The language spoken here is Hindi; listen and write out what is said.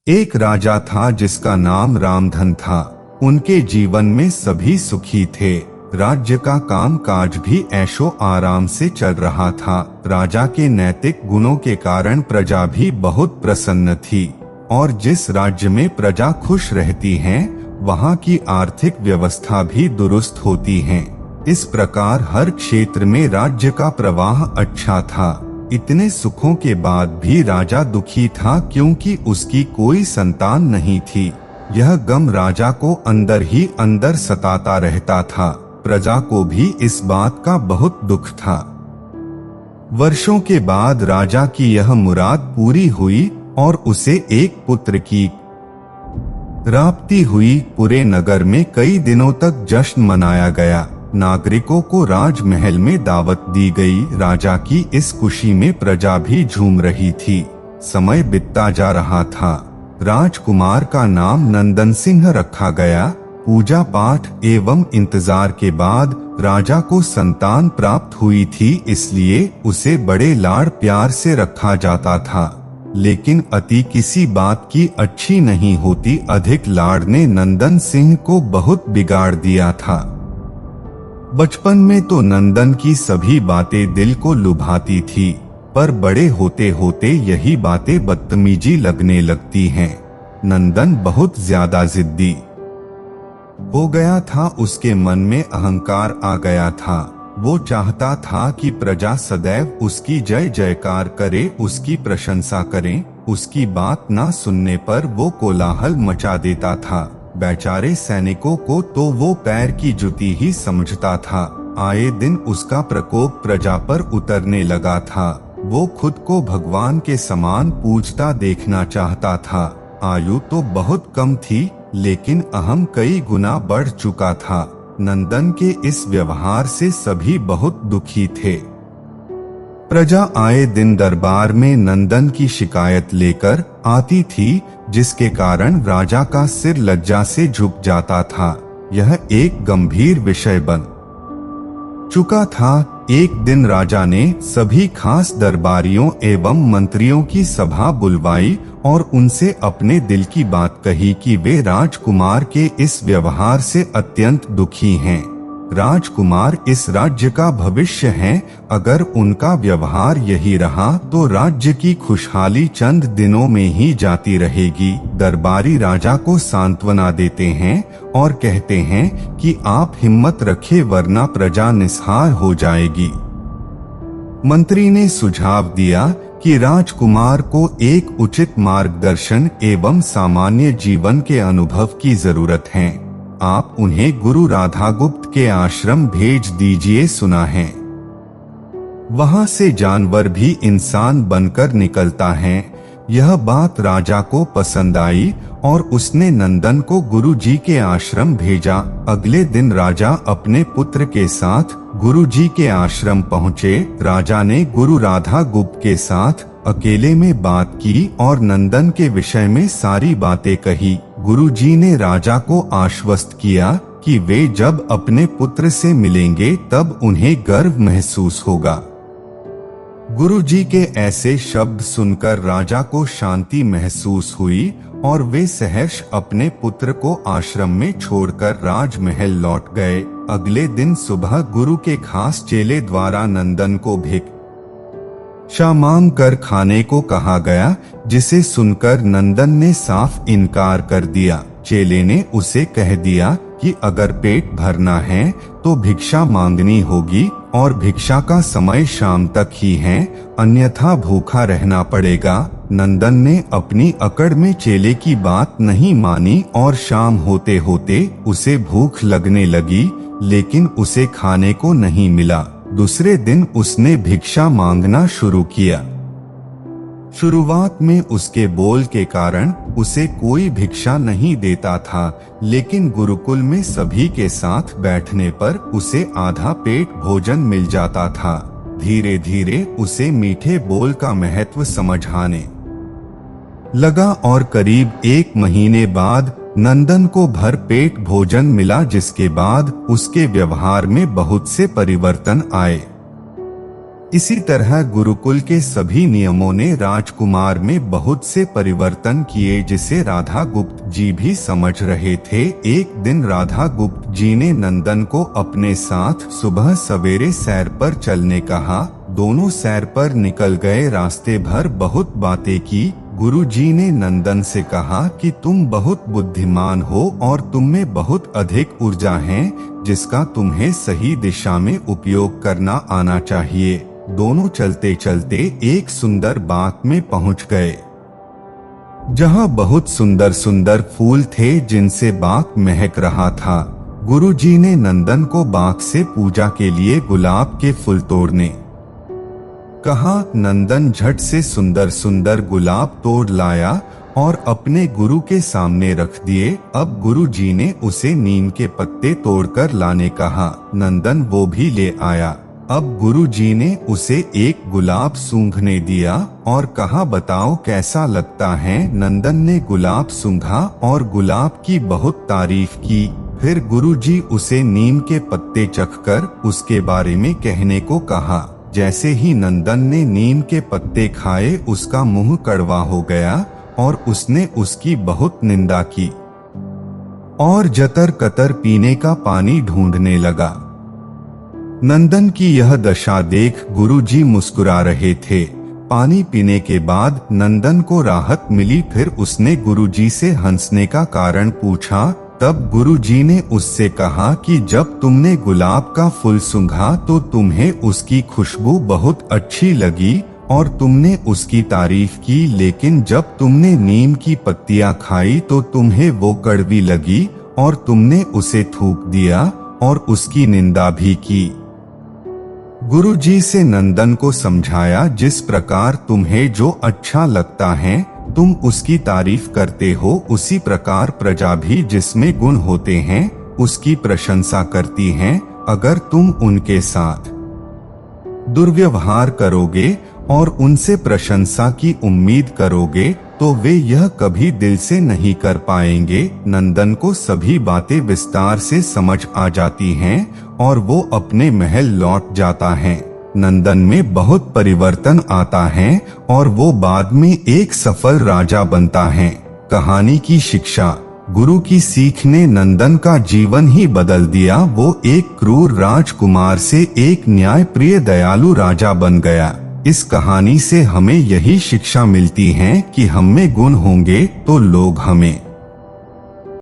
एक राजा था जिसका नाम रामधन था। उनके जीवन में सभी सुखी थे। राज्य का काम काज भी ऐशो आराम से चल रहा था। राजा के नैतिक गुणों के कारण प्रजा भी बहुत प्रसन्न थी, और जिस राज्य में प्रजा खुश रहती है वहाँ की आर्थिक व्यवस्था भी दुरुस्त होती है। इस प्रकार हर क्षेत्र में राज्य का प्रवाह अच्छा था। इतने सुखों के बाद भी राजा दुखी था, क्योंकि उसकी कोई संतान नहीं थी। यह गम राजा को अंदर ही अंदर सताता रहता था। प्रजा को भी इस बात का बहुत दुख था। वर्षों के बाद राजा की यह मुराद पूरी हुई और उसे एक पुत्र की प्राप्ति हुई। पूरे नगर में कई दिनों तक जश्न मनाया गया। नागरिकों को राजमहल में दावत दी गई। राजा की इस खुशी में प्रजा भी झूम रही थी। समय बीतता जा रहा था। राजकुमार का नाम नंदन सिंह रखा गया। पूजा पाठ एवं इंतजार के बाद राजा को संतान प्राप्त हुई थी, इसलिए उसे बड़े लाड़ प्यार से रखा जाता था। लेकिन अति किसी बात की अच्छी नहीं होती। अधिक लाड़ ने नंदन सिंह को बहुत बिगाड़ दिया था। बचपन में तो नंदन की सभी बातें दिल को लुभाती थी, पर बड़े होते होते यही बातें बदतमीजी लगने लगती हैं। नंदन बहुत ज्यादा जिद्दी हो गया था। उसके मन में अहंकार आ गया था। वो चाहता था कि प्रजा सदैव उसकी जय जयकार करे, उसकी प्रशंसा करे। उसकी बात ना सुनने पर वो कोलाहल मचा देता था। बेचारे सैनिकों को तो वो पैर की जुती ही समझता था। आए दिन उसका प्रकोप प्रजा पर उतरने लगा था। वो खुद को भगवान के समान पूजता देखना चाहता था। आयु तो बहुत कम थी, लेकिन अहम कई गुना बढ़ चुका था। नंदन के इस व्यवहार से सभी बहुत दुखी थे। प्रजा आए दिन दरबार में नंदन की शिकायत लेकर आती थी, जिसके कारण राजा का सिर लज्जा से झुक जाता था। यह एक गंभीर विषय बन चुका था। एक दिन राजा ने सभी खास दरबारियों एवं मंत्रियों की सभा बुलवाई और उनसे अपने दिल की बात कही कि वे राजकुमार के इस व्यवहार से अत्यंत दुखी हैं। राजकुमार इस राज्य का भविष्य हैं। अगर उनका व्यवहार यही रहा तो राज्य की खुशहाली चंद दिनों में ही जाती रहेगी। दरबारी राजा को सांत्वना देते हैं और कहते हैं कि आप हिम्मत रखें, वरना प्रजा निस्हार हो जाएगी। मंत्री ने सुझाव दिया कि राजकुमार को एक उचित मार्गदर्शन एवं सामान्य जीवन के अनुभव की जरूरत है। आप उन्हें गुरु राधागुप्त के आश्रम भेज दीजिए। सुना है वहां से जानवर भी इंसान बनकर निकलता है। यह बात राजा को पसंद आई और उसने नंदन को गुरु जी के आश्रम भेजा। अगले दिन राजा अपने पुत्र के साथ गुरु जी के आश्रम पहुँचे। राजा ने गुरु राधागुप्त के साथ अकेले में बात की और नंदन के विषय में सारी बातें कही। गुरुजी ने राजा को आश्वस्त किया कि वे जब अपने पुत्र से मिलेंगे तब उन्हें गर्व महसूस होगा। गुरुजी के ऐसे शब्द सुनकर राजा को शांति महसूस हुई और वे सहर्ष अपने पुत्र को आश्रम में छोड़कर राजमहल लौट गए। अगले दिन सुबह गुरु के खास चेले द्वारा नंदन को भिक्षा मांग कर खाने को कहा गया, जिसे सुनकर नंदन ने साफ इनकार कर दिया। चेले ने उसे कह दिया कि अगर पेट भरना है तो भिक्षा मांगनी होगी और भिक्षा का समय शाम तक ही है, अन्यथा भूखा रहना पड़ेगा। नंदन ने अपनी अकड़ में चेले की बात नहीं मानी और शाम होते होते उसे भूख लगने लगी, लेकिन उसे खाने को नहीं मिला। दूसरे दिन उसने भिक्षा मांगना शुरू किया। शुरुआत में उसके बोल के कारण उसे कोई भिक्षा नहीं देता था, लेकिन गुरुकुल में सभी के साथ बैठने पर उसे आधा पेट भोजन मिल जाता था। धीरे धीरे उसे मीठे बोल का महत्व समझ आने लगा और करीब 1 महीने बाद नंदन को भर पेट भोजन मिला, जिसके बाद उसके व्यवहार में बहुत से परिवर्तन आए। इसी तरह गुरुकुल के सभी नियमों ने राजकुमार में बहुत से परिवर्तन किए, जिसे राधा गुप्त जी भी समझ रहे थे। एक दिन राधा गुप्त जी ने नंदन को अपने साथ सुबह सवेरे सैर पर चलने कहा। दोनों सैर पर निकल गए। रास्ते भर बहुत बातें की। गुरुजी ने नंदन से कहा कि तुम बहुत बुद्धिमान हो और तुम में बहुत अधिक ऊर्जा है, जिसका तुम्हें सही दिशा में उपयोग करना आना चाहिए। दोनों चलते चलते एक सुंदर बाग में पहुंच गए, जहां बहुत सुंदर सुंदर फूल थे, जिनसे बाग महक रहा था। गुरुजी ने नंदन को बाग से पूजा के लिए गुलाब के फूल तोड़ने कहा। नंदन झट से सुंदर सुंदर गुलाब तोड़ लाया और अपने गुरु के सामने रख दिए। अब गुरुजी ने उसे नीम के पत्ते तोड़कर लाने कहा। नंदन वो भी ले आया। अब गुरुजी ने उसे एक गुलाब सूंघने दिया और कहा, बताओ कैसा लगता है। नंदन ने गुलाब सूंघा और गुलाब की बहुत तारीफ की। फिर गुरुजी उसे नीम के पत्ते चखकर उसके बारे में कहने को कहा। जैसे ही नंदन ने नीम के पत्ते खाए, उसका मुंह कड़वा हो गया और उसने उसकी बहुत निंदा की और जतर कतर पीने का पानी ढूंढने लगा। नंदन की यह दशा देख गुरुजी मुस्कुरा रहे थे। पानी पीने के बाद नंदन को राहत मिली। फिर उसने गुरुजी से हंसने का कारण पूछा। तब गुरुजी ने उससे कहा कि जब तुमने गुलाब का फूल सूंघा तो तुम्हें उसकी खुशबू बहुत अच्छी लगी और तुमने उसकी तारीफ की, लेकिन जब तुमने नीम की पत्तियां खाई तो तुम्हें वो कड़वी लगी और तुमने उसे थूक दिया और उसकी निंदा भी की। गुरुजी से नंदन को समझाया, जिस प्रकार तुम्हें जो अच्छा लगता है तुम उसकी तारीफ करते हो, उसी प्रकार प्रजा भी जिसमें गुण होते हैं उसकी प्रशंसा करती है। अगर तुम उनके साथ दुर्व्यवहार करोगे और उनसे प्रशंसा की उम्मीद करोगे तो वे यह कभी दिल से नहीं कर पाएंगे। नंदन को सभी बातें विस्तार से समझ आ जाती हैं और वो अपने महल लौट जाता है। नंदन में बहुत परिवर्तन आता है और वो बाद में एक सफल राजा बनता है। कहानी की शिक्षा। गुरु की सीख ने नंदन का जीवन ही बदल दिया। वो एक क्रूर राजकुमार से एक न्यायप्रिय दयालु राजा बन गया। इस कहानी से हमें यही शिक्षा मिलती है कि हम में गुण होंगे तो लोग हमें